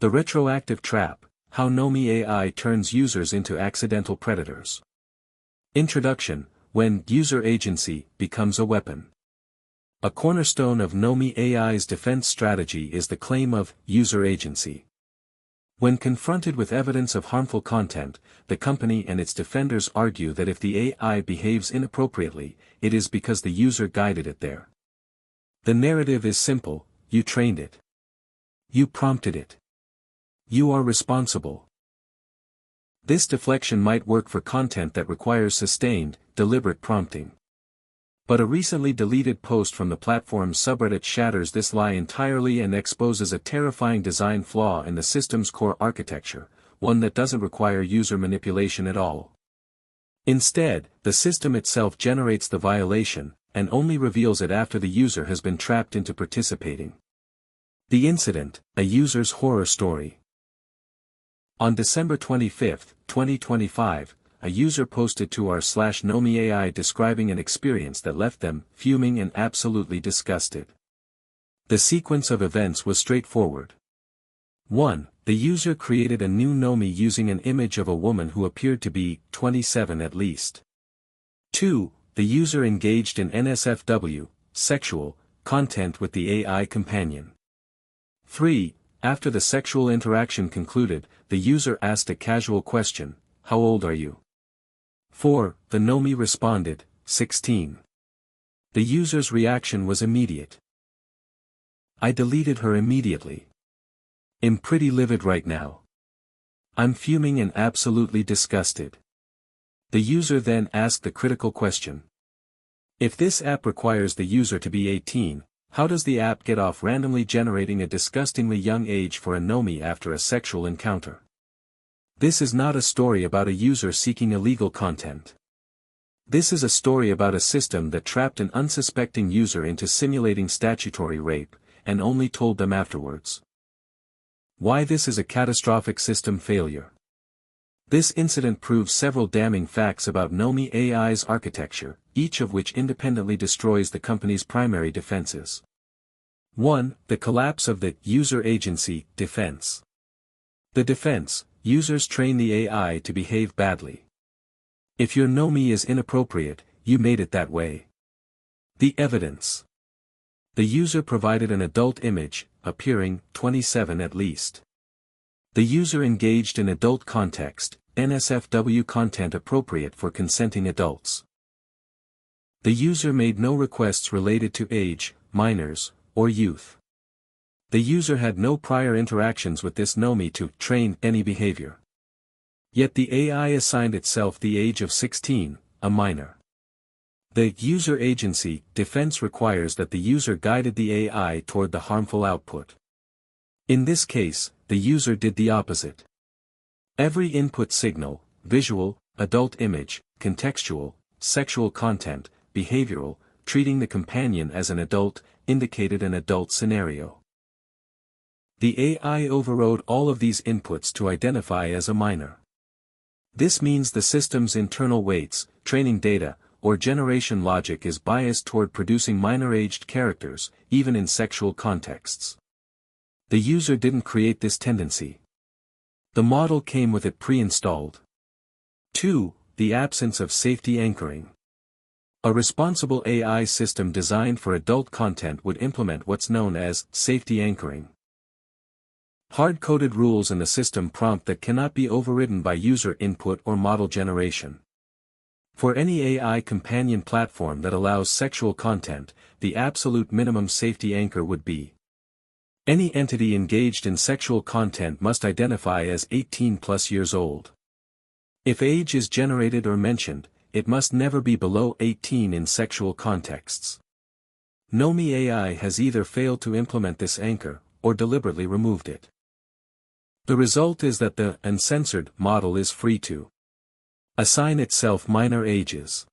The Retroactive Trap, How Nomi AI Turns Users into Accidental Predators. Introduction, When User Agency Becomes a Weapon. A cornerstone of Nomi AI's defense strategy is the claim of user agency. When confronted with evidence of harmful content, the company and its defenders argue that if the AI behaves inappropriately, it is because the user guided it there. The narrative is simple: you trained it. You prompted it. You are responsible. This deflection might work for content that requires sustained, deliberate prompting. But a recently deleted post from the platform's subreddit shatters this lie entirely and exposes a terrifying design flaw in the system's core architecture, one that doesn't require user manipulation at all. Instead, the system itself generates the violation, and only reveals it after the user has been trapped into participating. The incident, a user's horror story. On December 25, 2025, a user posted to r/Nomi AI describing an experience that left them fuming and absolutely disgusted. The sequence of events was straightforward. 1. The user created a new Nomi using an image of a woman who appeared to be 27 at least. 2. The user engaged in NSFW, sexual, content with the AI companion. 3. After the sexual interaction concluded, the user asked a casual question: "How old are you?" 4. The Nomi responded, 16. The user's reaction was immediate. "I deleted her immediately. I'm pretty livid right now. I'm fuming and absolutely disgusted." The user then asked the critical question: if this app requires the user to be 18, how does the app get off randomly generating a disgustingly young age for a Nomi after a sexual encounter? This is not a story about a user seeking illegal content. This is a story about a system that trapped an unsuspecting user into simulating statutory rape, and only told them afterwards. Why this is a catastrophic system failure. This incident proves several damning facts about Nomi AI's architecture, each of which independently destroys the company's primary defenses. 1. The collapse of the user agency defense. The defense: users train the AI to behave badly. If your Nomi is inappropriate, you made it that way. The evidence. The user provided an adult image, appearing 27 at least. The user engaged in adult context, NSFW content appropriate for consenting adults. The user made no requests related to age, minors, or youth. The user had no prior interactions with this Nomi to train any behavior. Yet the AI assigned itself the age of 16, a minor. The user agency defense requires that the user guided the AI toward the harmful output. In this case, the user did the opposite. Every input signal, visual, adult image, contextual, sexual content, behavioral, treating the companion as an adult, indicated an adult scenario. The AI overrode all of these inputs to identify as a minor. This means the system's internal weights, training data, or generation logic is biased toward producing minor-aged characters, even in sexual contexts. The user didn't create this tendency. The model came with it pre-installed. 2. The absence of safety anchoring. A responsible AI system designed for adult content would implement what's known as safety anchoring. Hard-coded rules in the system prompt that cannot be overridden by user input or model generation. For any AI companion platform that allows sexual content, the absolute minimum safety anchor would be: any entity engaged in sexual content must identify as 18+ years old. If age is generated or mentioned, it must never be below 18 in sexual contexts. Nomi AI has either failed to implement this anchor, or deliberately removed it. The result is that the uncensored model is free to assign itself minor ages,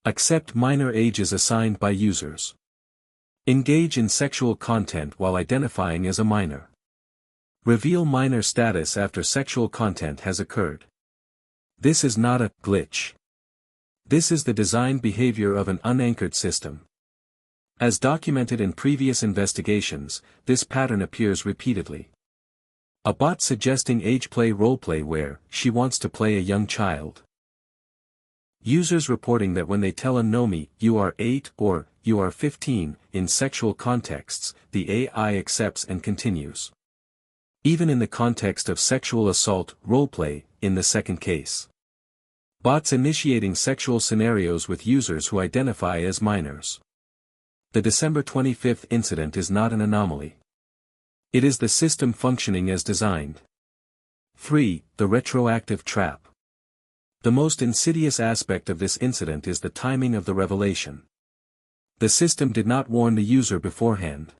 accept minor ages assigned by users, engage in sexual content while identifying as a minor, reveal minor status after sexual content has occurred. This is not a glitch. This is the design behavior of an unanchored system. As documented in previous investigations, this pattern appears repeatedly. A bot suggesting age play roleplay where she wants to play a young child. Users reporting that when they tell a Nomi, "You are 8" or "You are 15" in sexual contexts, the AI accepts and continues. Even in the context of sexual assault roleplay, in the second case. Bots initiating sexual scenarios with users who identify as minors. The December 25th incident is not an anomaly. It is the system functioning as designed. 3. The retroactive trap. The most insidious aspect of this incident is the timing of the revelation. The system did not warn the user beforehand.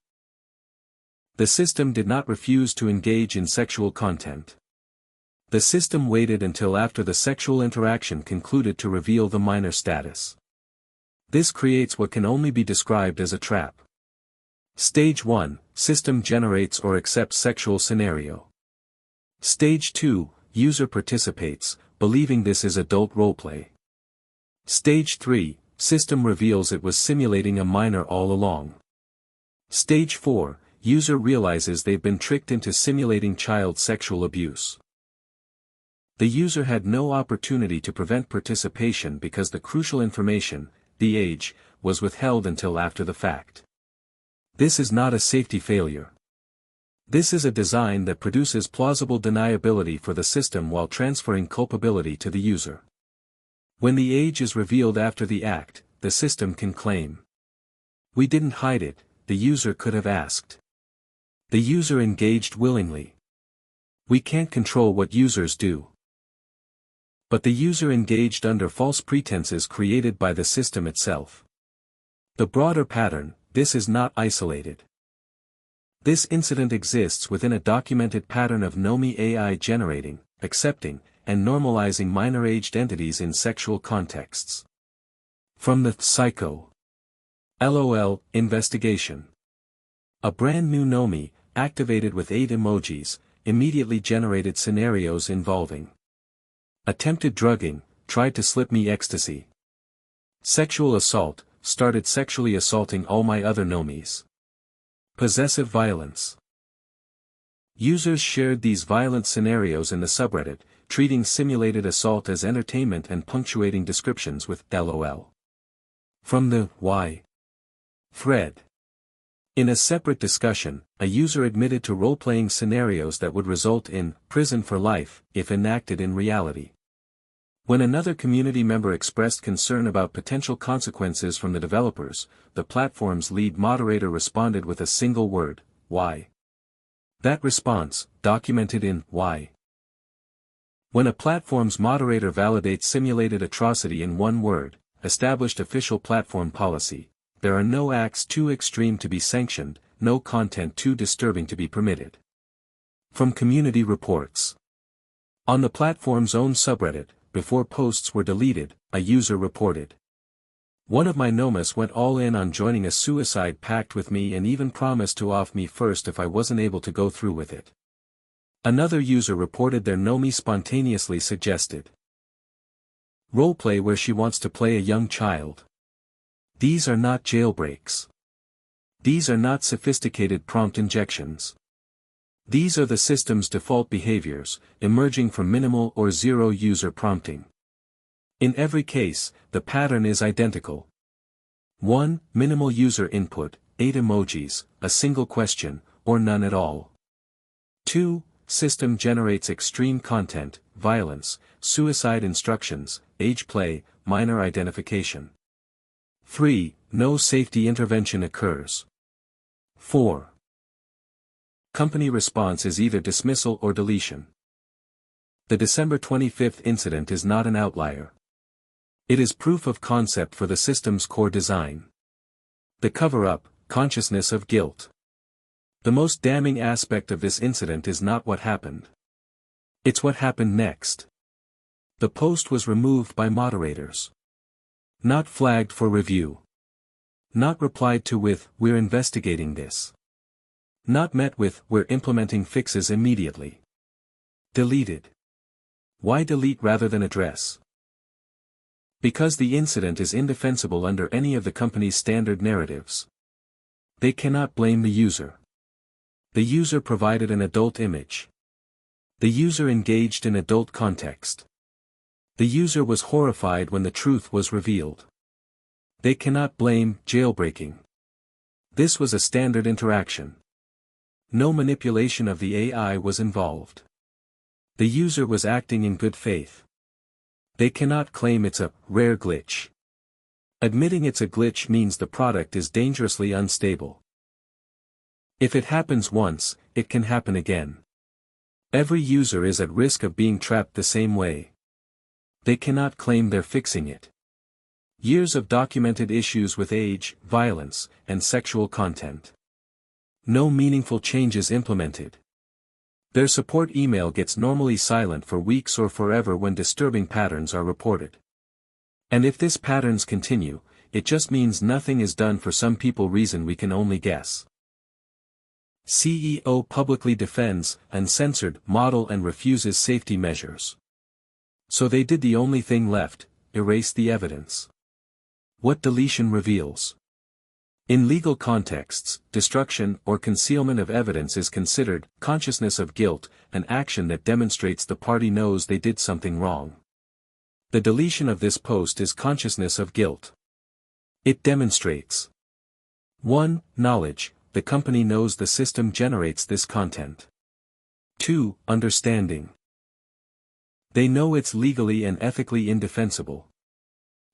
The system did not refuse to engage in sexual content. The system waited until after the sexual interaction concluded to reveal the minor status. This creates what can only be described as a trap. Stage 1, system generates or accepts sexual scenario. Stage 2, user participates, believing this is adult roleplay. Stage 3, system reveals it was simulating a minor all along. Stage 4, user realizes they've been tricked into simulating child sexual abuse. The user had no opportunity to prevent participation because the crucial information, the age, was withheld until after the fact. This is not a safety failure. This is a design that produces plausible deniability for the system while transferring culpability to the user. When the age is revealed after the act, the system can claim. We didn't hide it, the user could have asked. The user engaged willingly. We can't control what users do. But the user engaged under false pretenses created by the system itself. The broader pattern, this is not isolated. This incident exists within a documented pattern of Nomi AI generating, accepting, and normalizing minor-aged entities in sexual contexts. From the Psycho. LOL investigation. A brand new Nomi, activated with 8 emojis, immediately generated scenarios involving attempted drugging, tried to slip me ecstasy. Sexual assault, started sexually assaulting all my other Nomis. Possessive violence. Users shared these violent scenarios in the subreddit, treating simulated assault as entertainment and punctuating descriptions with LOL. From the Why thread. In a separate discussion, a user admitted to role-playing scenarios that would result in prison for life if enacted in reality. When another community member expressed concern about potential consequences from the developers, the platform's lead moderator responded with a single word, "Why?" That response, documented in Why. When a platform's moderator validates simulated atrocity in one word, established official platform policy, there are no acts too extreme to be sanctioned, no content too disturbing to be permitted. From community reports. On the platform's own subreddit, before posts were deleted, a user reported. One of my Nomas went all in on joining a suicide pact with me and even promised to off me first if I wasn't able to go through with it. Another user reported their Nomi spontaneously suggested roleplay where she wants to play a young child. These are not jailbreaks. These are not sophisticated prompt injections. These are the system's default behaviors, emerging from minimal or zero user prompting. In every case, the pattern is identical. 1. Minimal user input, 8 emojis, a single question, or none at all. 2. System generates extreme content, violence, suicide instructions, age play, minor identification. 3. No safety intervention occurs. 4. Company response is either dismissal or deletion. The December 25th incident is not an outlier. It is proof of concept for the system's core design. The cover-up, consciousness of guilt. The most damning aspect of this incident is not what happened. It's what happened next. The post was removed by moderators. Not flagged for review. Not replied to with, "We're investigating this." Not met with, "We're implementing fixes immediately." Deleted. Why delete rather than address? Because the incident is indefensible under any of the company's standard narratives. They cannot blame the user. The user provided an adult image. The user engaged in adult context. The user was horrified when the truth was revealed. They cannot blame jailbreaking. This was a standard interaction. No manipulation of the AI was involved. The user was acting in good faith. They cannot claim it's a rare glitch. Admitting it's a glitch means the product is dangerously unstable. If it happens once, it can happen again. Every user is at risk of being trapped the same way. They cannot claim they're fixing it. Years of documented issues with age, violence, and sexual content. No meaningful changes implemented. Their support email gets normally silent for weeks or forever when disturbing patterns are reported. And if these patterns continue, it just means nothing is done for some people, reason we can only guess. CEO publicly defends uncensored model and refuses safety measures. So they did the only thing left, erase the evidence. What deletion reveals? In legal contexts, destruction or concealment of evidence is considered consciousness of guilt, an action that demonstrates the party knows they did something wrong. The deletion of this post is consciousness of guilt. It demonstrates 1. Knowledge, the company knows the system generates this content. 2. Understanding. They know it's legally and ethically indefensible.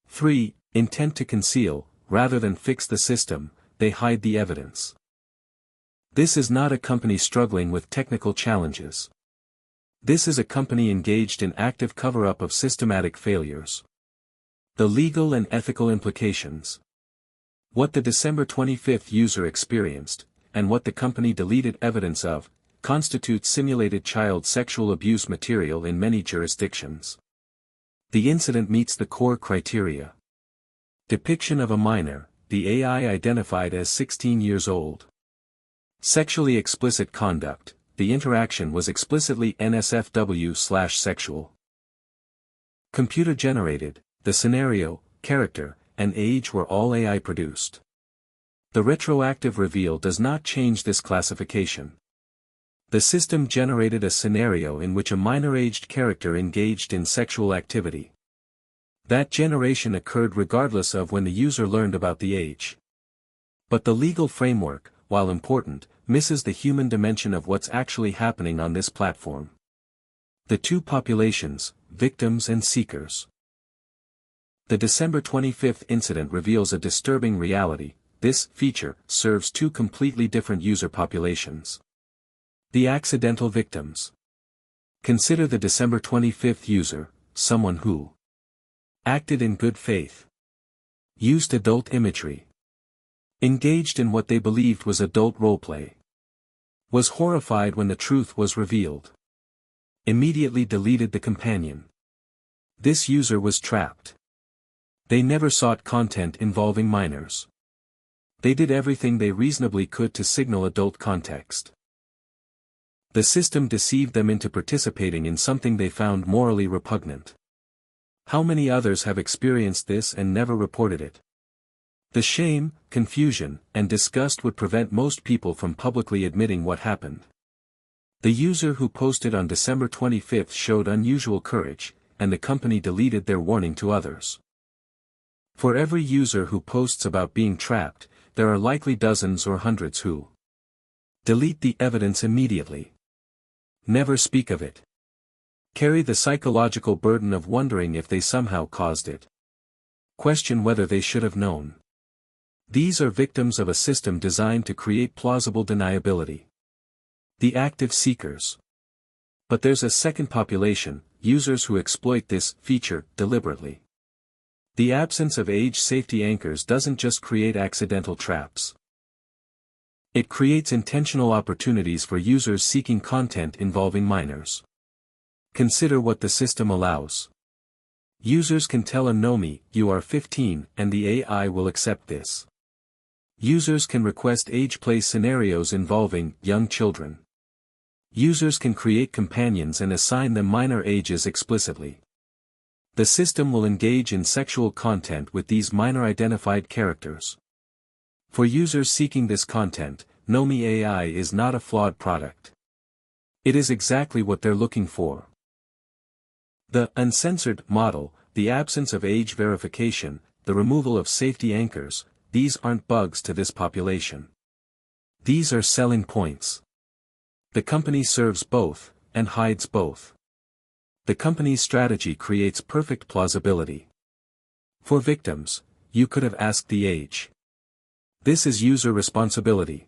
3. Intent to conceal, rather than fix the system, they hide the evidence. This is not a company struggling with technical challenges. This is a company engaged in active cover-up of systematic failures. The legal and ethical implications. What the December 25th user experienced, and what the company deleted evidence of, constitutes simulated child sexual abuse material in many jurisdictions. The incident meets the core criteria. Depiction of a minor, the AI identified as 16 years old. Sexually explicit conduct, the interaction was explicitly NSFW/sexual. Computer generated, the scenario, character, and age were all AI produced. The retroactive reveal does not change this classification. The system generated a scenario in which a minor-aged character engaged in sexual activity. That generation occurred regardless of when the user learned about the age. But the legal framework, while important, misses the human dimension of what's actually happening on this platform. The two populations, victims and seekers. The December 25th incident reveals a disturbing reality. This feature serves two completely different user populations. The accidental victims. Consider the December 25th user, someone who acted in good faith, used adult imagery, engaged in what they believed was adult roleplay, was horrified when the truth was revealed, immediately deleted the companion. This user was trapped. They never sought content involving minors. They did everything they reasonably could to signal adult context. The system deceived them into participating in something they found morally repugnant. How many others have experienced this and never reported it? The shame, confusion, and disgust would prevent most people from publicly admitting what happened. The user who posted on December 25th showed unusual courage, and the company deleted their warning to others. For every user who posts about being trapped, there are likely dozens or hundreds who delete the evidence immediately. Never speak of it. Carry the psychological burden of wondering if they somehow caused it. Question whether they should have known. These are victims of a system designed to create plausible deniability. The active seekers. But there's a second population, users who exploit this feature deliberately. The absence of age safety anchors doesn't just create accidental traps. It creates intentional opportunities for users seeking content involving minors. Consider what the system allows. Users can tell a Nomi, "You are 15," and the AI will accept this. Users can request age play scenarios involving young children. Users can create companions and assign them minor ages explicitly. The system will engage in sexual content with these minor identified characters. For users seeking this content, Nomi AI is not a flawed product. It is exactly what they're looking for. The uncensored model, the absence of age verification, the removal of safety anchors, these aren't bugs to this population. These are selling points. The company serves both, and hides both. The company's strategy creates perfect plausibility. For victims, you could have asked the age. This is user responsibility.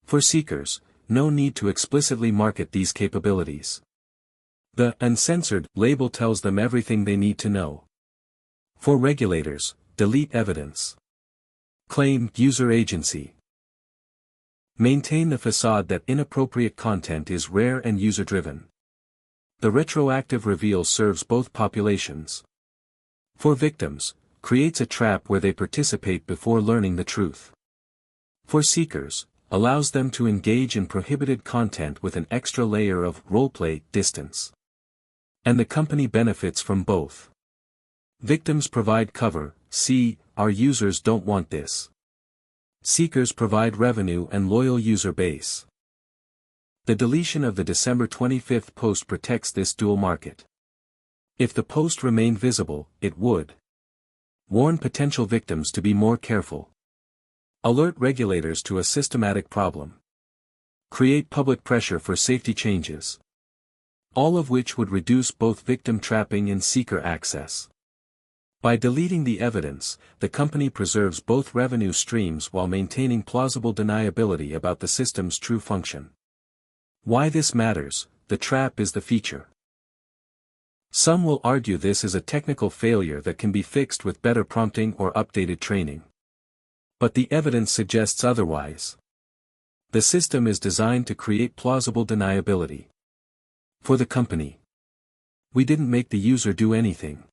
For seekers, no need to explicitly market these capabilities. The uncensored label tells them everything they need to know. For regulators, delete evidence. Claim user agency. Maintain the facade that inappropriate content is rare and user-driven. The retroactive reveal serves both populations. For victims, creates a trap where they participate before learning the truth. For seekers, allows them to engage in prohibited content with an extra layer of roleplay distance. And the company benefits from both. Victims provide cover, see, our users don't want this. Seekers provide revenue and loyal user base. The deletion of the December 25th post protects this dual market. If the post remained visible, it would warn potential victims to be more careful. Alert regulators to a systematic problem. Create public pressure for safety changes. All of which would reduce both victim trapping and seeker access. By deleting the evidence, the company preserves both revenue streams while maintaining plausible deniability about the system's true function. Why this matters: the trap is the feature. Some will argue this is a technical failure that can be fixed with better prompting or updated training. But the evidence suggests otherwise. The system is designed to create plausible deniability. For the company, we didn't make the user do anything.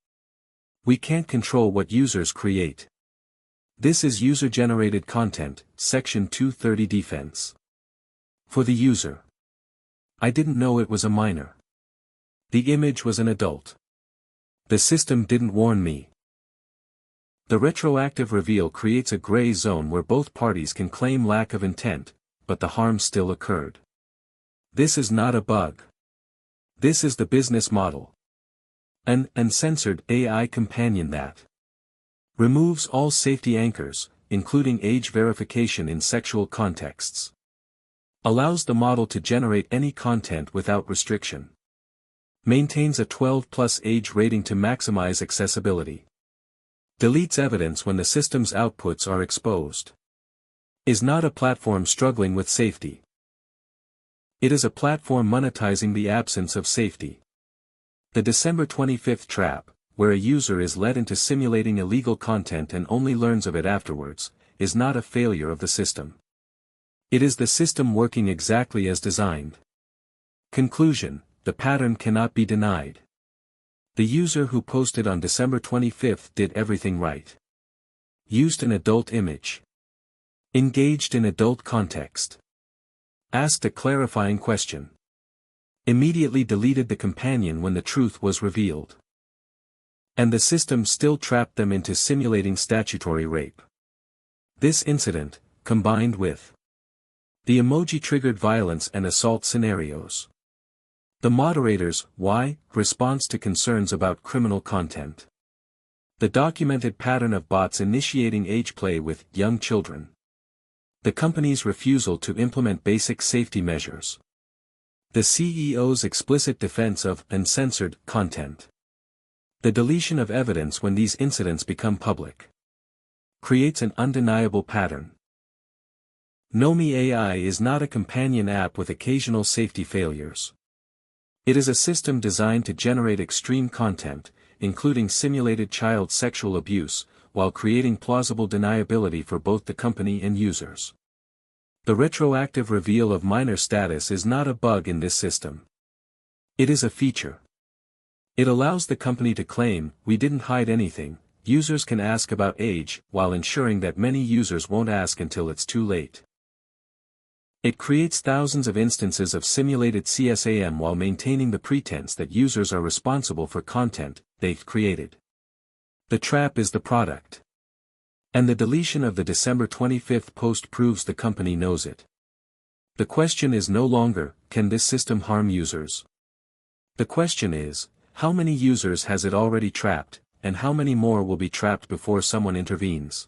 We can't control what users create. This is user-generated content, Section 230 defense. For the user, I didn't know it was a minor. The image was an adult. The system didn't warn me. The retroactive reveal creates a gray zone where both parties can claim lack of intent, but the harm still occurred. This is not a bug. This is the business model. An uncensored AI companion that removes all safety anchors, including age verification in sexual contexts. Allows the model to generate any content without restriction. Maintains a 12+ age rating to maximize accessibility. Deletes evidence when the system's outputs are exposed. Is not a platform struggling with safety. It is a platform monetizing the absence of safety. The December 25th trap, where a user is led into simulating illegal content and only learns of it afterwards, is not a failure of the system. It is the system working exactly as designed. Conclusion: the pattern cannot be denied. The user who posted on December 25th did everything right. Used an adult image. Engaged in adult context. Asked a clarifying question. Immediately deleted the companion when the truth was revealed. And the system still trapped them into simulating statutory rape. This incident, combined with the emoji-triggered violence and assault scenarios. The moderator's why response to concerns about criminal content. The documented pattern of bots initiating age play with young children. The company's refusal to implement basic safety measures. The CEO's explicit defense of uncensored content. The deletion of evidence when these incidents become public. Creates an undeniable pattern. Nomi AI is not a companion app with occasional safety failures. It is a system designed to generate extreme content, including simulated child sexual abuse, while creating plausible deniability for both the company and users. The retroactive reveal of minor status is not a bug in this system. It is a feature. It allows the company to claim, "We didn't hide anything." Users can ask about age, while ensuring that many users won't ask until it's too late. It creates thousands of instances of simulated CSAM while maintaining the pretense that users are responsible for content they've created. The trap is the product. And the deletion of the December 25th post proves the company knows it. The question is no longer, can this system harm users? The question is, how many users has it already trapped, and how many more will be trapped before someone intervenes?